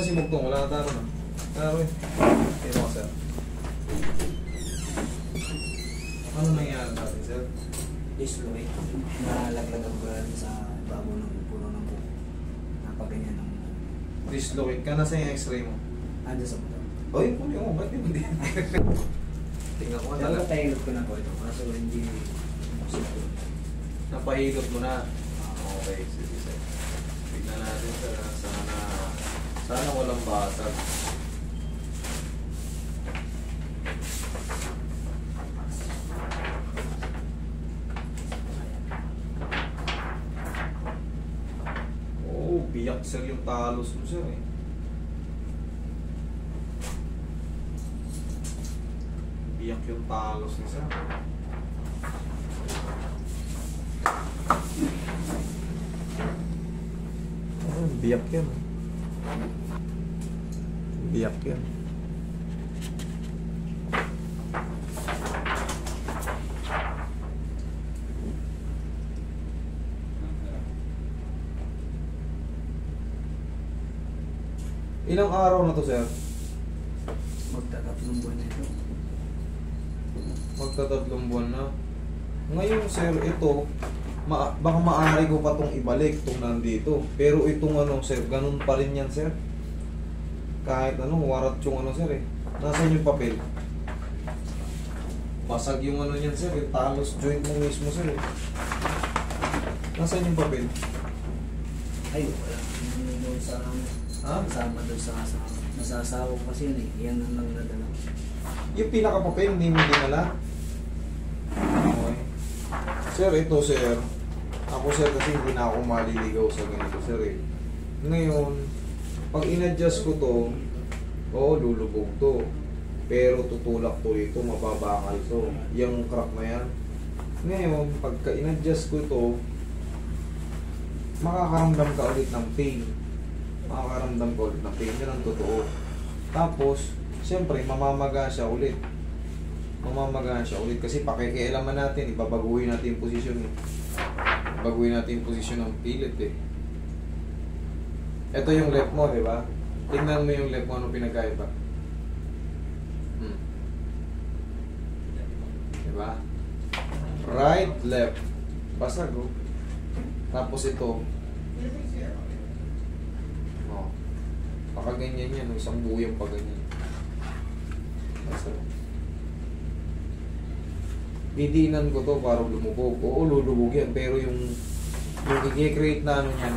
Saan si Mugtong? Wala na taro na. Taro eh. Ito ka, sir. Ano nangyari natin, sir? Dislocate. Nalaglagan ko lang sa babaw ng puno ng buko. Napaganyan ng... Dislocate ka na sa yung x-ray mo. Ando sa motor. Oy, kunin mo. Ba't hindi? Tingnan ko Pero talaga. natahilot ko na po ito. Kaso hindi... Napahilot mo na. Okay, sige, sir. Tignan natin, sir. Sana walang basag. Oh, biyak, sir, yung talos mo, sir, eh. Biyak yung talos ni sir. Biyak yan. Biyak yan. Ilang araw na to, sir? Magtatatlong buwan na ito. Magtatatlong buwan na. Ngayon, sir, ito, baka maaari ko pa itong ibalik, itong nandito. Pero itong ano, sir, ganun pa rin yan, sir. Kahit ano, warat yung ano, sir, eh. Nasaan yung papel? Basag yung ano yan, sir, yung talos joint mo mismo, sir, eh. Nasaan yung papel? Ay, wala. Yung doon sa... Ha? Kasama doon sa kasama. Nasasawa ko kasi yun eh. Yan ang lang nadala. Yung pinaka-papel, hindi mo dinala? Okay. Sir, ito, sir. Ako, sir, kasi hindi na ako maliligaw sa ganito, sir, eh. Ngayon, pag in-adjust ko to, oo, lulubog to. Pero tutulak to ito, mababakal to. Yung crack na yan. Ngayon, pagka in-adjust ko to, makakaramdam ka ulit ng pain. Makakaramdam ka ulit ng pain. Yan ang totoo. Tapos, siyempre, mamamaga siya ulit. Mamamaga siya ulit. Kasi pakikialaman natin, ibabaguhin natin yung posisyon. Baguhin natin yung posisyon ng pilit, eh. Ito yung left mo, di ba? Tingnan mo yung left mo, ano pinagkaiba. Di ba? Right, left. Basag, oh. Tapos ito. Oh. Pakaganyan yan, isang buyang paganyan. Basag. Didinan ko to para lumubog. Oo, lulubog yan. Pero yung i-create na ano yan,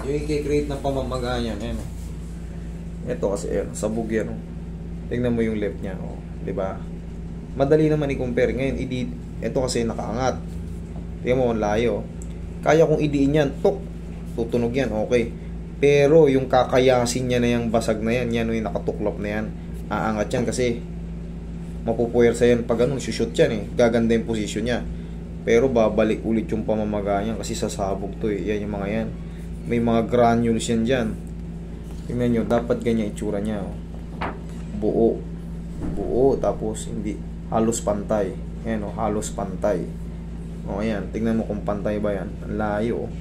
yung i-create na pamamaga yan, yan. Ito kasi, yan, sabog yan. Tingnan mo yung left niya, oh. Diba? Madali naman i-compare. Ngayon, ito kasi nakaangat. Tingnan mo, ang layo. Kaya kong idiin yan, tok, tutunog yan, okay. Pero yung kakayasin niya na yung basag na yan, yan yung nakatuklap na yan, aangat yan kasi mapupuwersa yan pag ganun, shoot yan eh. Gaganda yung posisyon niya. Pero babalik ulit yung pamamaga niya kasi sasabog to eh. Yan yung mga yan. May mga granules yan dyan. Tingnan nyo, dapat ganyan itsura niya. Oh. Buo. Buo, tapos hindi halos pantay. Ayan oh, halos pantay. O ayan, tingnan mo kung pantay ba yan. Ang layo.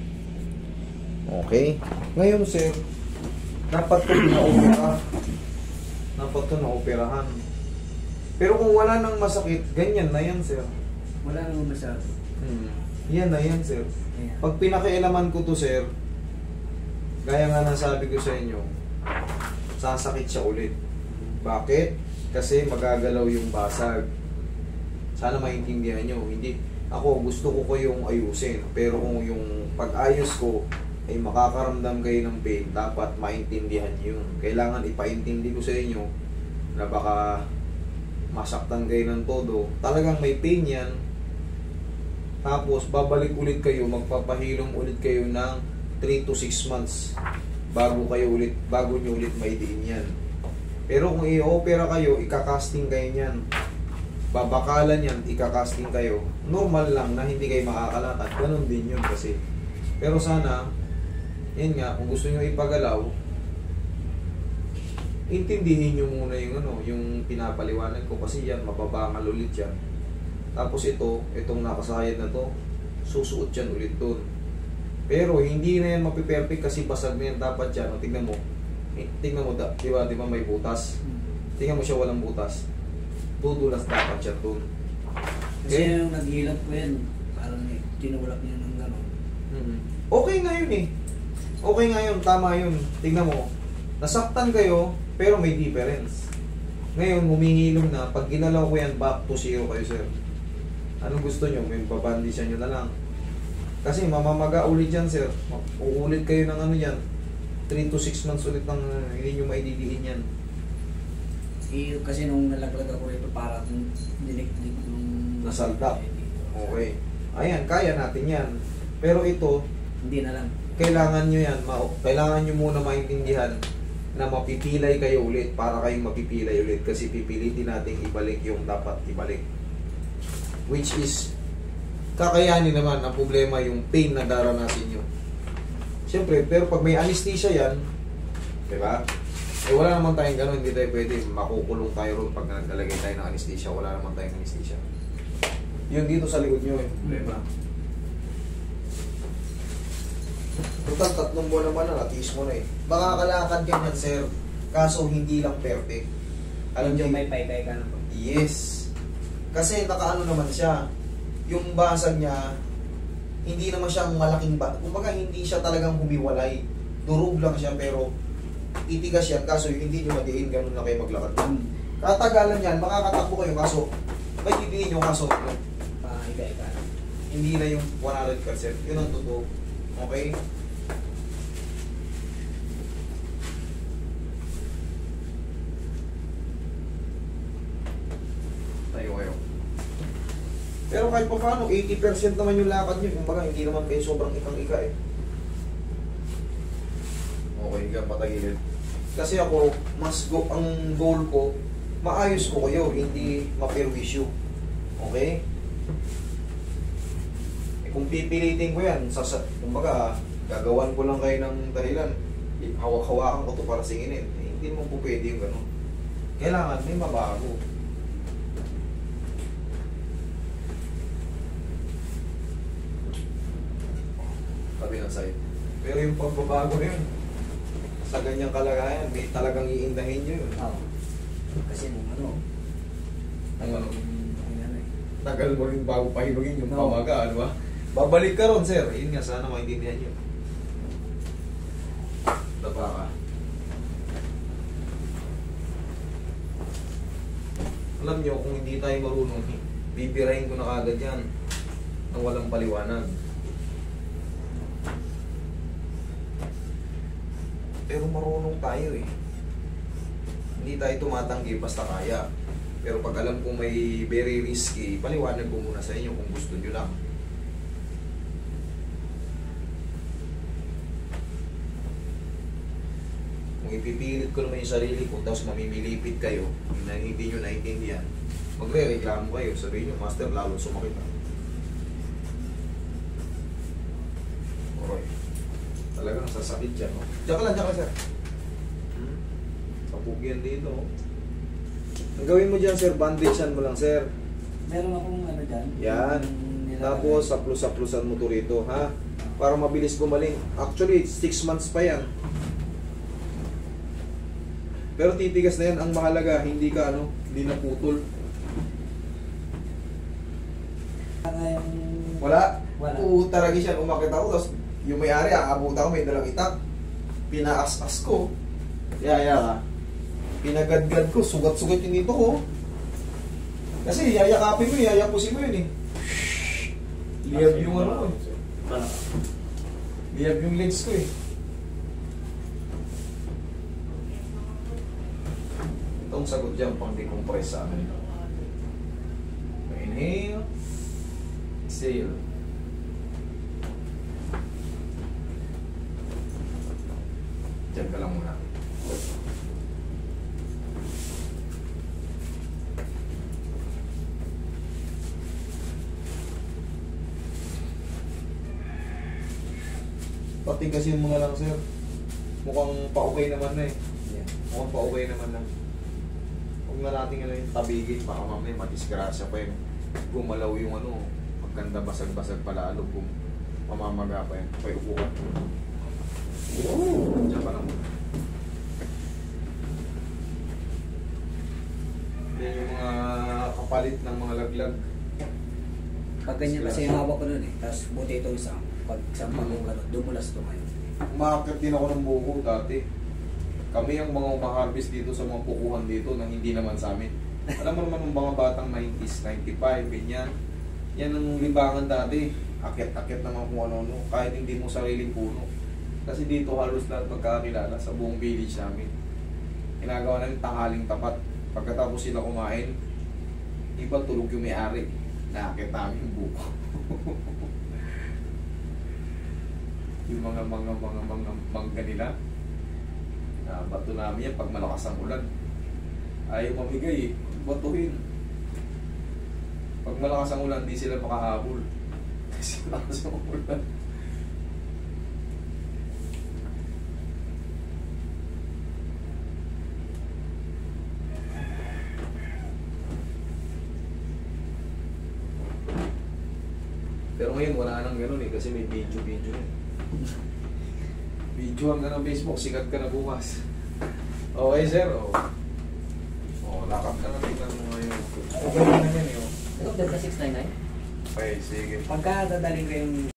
Okay. Ngayon sir, dapat ito na-opera. Dapat ito na-operahan. Pero kung wala nang masakit, ganyan na yan sir. Wala naman masyado. Yan na yan sir. Ayan. Pag pinakialaman ko to sir, gaya nga ng sabi ko sa inyo, sasakit siya ulit. Bakit? Kasi magagalaw yung basag. Sana maintindihan nyo. Hindi, ako gusto ko yung ayusin. Pero kung yung pag-ayos ko ay makakaramdam kayo ng pain, dapat maintindihan nyo yun. Kailangan ipaintindi ko sa inyo na baka masaktan kayo ng todo. Talagang may pain yan. Tapos babalik ulit kayo, magpapahilom ulit kayo ng 3 to 6 months bago nyo ulit maidiin yan. Pero kung i-opera kayo, ikakasting kayo niyan. Babakalan yan, ikakasting kayo. Normal lang na hindi kayo makakalakad. Ganun din yun kasi. Pero sana, yun nga, kung gusto nyo ipagalaw, intindihin nyo muna yung yung pinapaliwanag ko kasi yan, mababangal ulit yan. Tapos itong nakasayad na to, susuot yan ulit doon. Pero hindi na yan mapiperfect kasi basag na yan. Dapat yan, o, tignan mo. Tignan mo, di ba may butas? Tingnan mo siya walang butas. Tudulas dapat siya dun. Kasi yung naghilap ko yan, parang tinulak niya ng gano'n. Okay nga yun eh. Okay nga yun, tama yun. Tingnan mo, nasaktan kayo, pero may difference. Ngayon, humihilom na. Pag ginalaw ko yan, back to zero kayo, sir. Anong gusto nyo? May babandisyan nyo na lang. Kasi mamamaga ulit yan, sir. Uulit kayo ng ano yan. 3 to 6 months ulit ng hindi nyo maididiin yan. Kasi nung nalaglag ako ito, parang dinik-dik nung... Nasaldak. Okay. Ayan, kaya natin yan. Pero ito, hindi na lang. Kailangan nyo yan. Kailangan nyo muna maintindihan na mapipilay kayo ulit para kayong mapipilay ulit kasi pipilitin natin ibalik yung dapat ibalik. Which is, kakayanin naman ang problema yung pain na daranasin nyo. Siyempre, pero pag may anesthesia yan, diba? Eh wala naman tayong gano'n, hindi tayo pwede makukulong tayo ron pag naglalagay tayo ng anesthesia. Wala naman tayong anesthesia. Yun dito sa likod nyo eh, problema. Total 3 buwan naman na, natiis mo na eh. Makakalakad ka niyan, sir. Kaso hindi lang perfect. Alam niyo, may paykay ka na po. Yes. Kasi nakaano naman siya. Yung basag niya, hindi naman siyang malaking kumbaga hindi siya talagang humiwalay. Durog lang siya pero itigas yan. Kaso hindi nyo madiin, ganun na kayo maglakad. Katagalan yan, makakatakbo kayo. Kaso, may titiin nyo kaso. Pahiga-higa. Hindi na yung 100%. Yun ang totoo. Okay? Tayo kayo. Pero kahit pa paano, 80% naman yung lakad nyo. Kumbaga, hindi naman kayo sobrang ikang-ika eh. Okay, higa patagilid. Kasi ako, ang goal ko, maayos ko kayo, hindi ma-perwisyo. Okay? Kung pipilitin ko yan, kumbaga, gagawan ko lang kayo ng dahilan. Hawak-hawakan ko to para singinin. Eh, hindi mo po pwede yung gano'n. Kailangan may mabago. Tabi ng side. Pero yung pagbabago na yun, sa ganyang kalagayan, may talagang iindahin nyo yun. Oo. Kasi nung ano, tagal mo rin bago pahilugin yung No. pamaga, ano ba? Babalik ka ron, sir. Yun nga, sana maintindihan nyo. Daba ka. Alam nyo, kung hindi tayo marunong, bibirahin ko na kagad yan nang walang paliwanag. Pero marunong tayo eh. Hindi tayo tumatanggi basta kaya. Pero pag alam kong may very risky, paliwanag ko muna sa inyo kung gusto nyo lang. Kung ipipilit ko naman yung sarili ko, tapos mamimilipit kayo, na hindi nyo naintindihan, magre-reklamo kayo. Sabihin nyo, Master, lalo sumakit. Okay. Talagang sasakit yan, no? Diyan ka lang, sir. Kapug yan dito, oh. Ang gawin mo dyan, sir, bandagean mo lang, sir. meron akong ano dyan. Yan. Tapos, saplos-saplosan mo to rito, ha? Para mabilis gumaling. Actually, 6 months pa yan. Pero titigas na yan. Ang mahalaga, hindi ka, hindi na putol. Wala? Wala. Taragi siya. Umakit ako, tapos yung may-ari, aabutan ko, may dalang itak. Pinaas-as ko. Yaya ka. Pinagadgad ko, sugat-sugat yung dito ko. Kasi yayakapin mo, yayapusin mo yun eh. Liyab yung ano ko eh. Liyab yung legs ko eh. Itong sagot dyan pang decompress sa amin. Inhale. Exhale. Diyan ka lang muna. Patigasin mo na lang, sir. Mukhang pa-okay naman na eh. Yeah. Mukhang pa-okay naman na. Huwag na natin yung tabigin. Baka mamaya madisgrasya pa yun. Gumalaw yung magkanda basag-basag pala. Mamamaga pa yan. Okay, upo ka. Diyan pa lang. Yan yung mga kapalit ng mga laglag. Pag ganyan kasi yung hawak ko nun eh. Tapos buti itong isang. Pag isang pagong gano'n, dumulas ito ngayon. Umakakit din ako ng buko dati. Kami ang mga umaharvest dito sa mga pukuhan dito na hindi naman sa amin. Alam mo naman ng mga batang 90s, 95, ganyan. Yan ang libangan dati. Akit-akit naman kung ano-ano. Kahit hindi mo sariling puno. Kasi dito halos lahat magkakilala sa buong village namin. Ginagawa namin tanghaling tapat. Pagkatapos sila kumain, iba tulog yung may-ari. Nakakit namin yung buko. Yung mga mangga nila. Bato namin yan pag malakas ang ulan. Ayaw mamigay eh. Batuhin. Pag malakas ang ulan, di sila makahabol. Kasi malakas ang ulan. Pero ngayon wala nang ganun eh kasi may video eh. Video ka ng Facebook, sikat ka na bukas. Okay sir, lakad ka na tingnan mo ngayon. Okay na yan eh. Ito, Delta 699? Okay, sige. Pagka dadaling ko yung